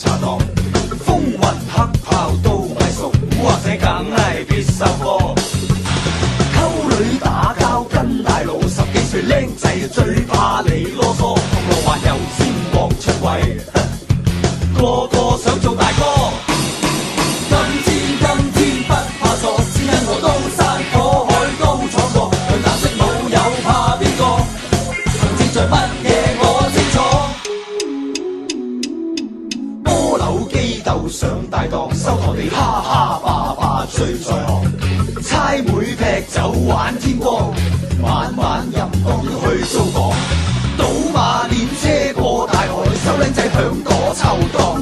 查檔，風雲黑豹都咪熟，或者梗係必修課。溝女打交跟大佬，10幾歲僆仔最怕你囉嗦，銅鑼灣油尖旺出位，個個想做大哥。今天不怕錯，只因我刀山火海都闖過，兩藍色冇有怕邊個？行戰在乜嘢我清楚。波樓機鬥上大檔，收陀地哈哈霸霸最在行。猜妹劈酒玩天光，晚晚淫蕩去租房，賭馬練車過大海，收靚仔響朵抽檔。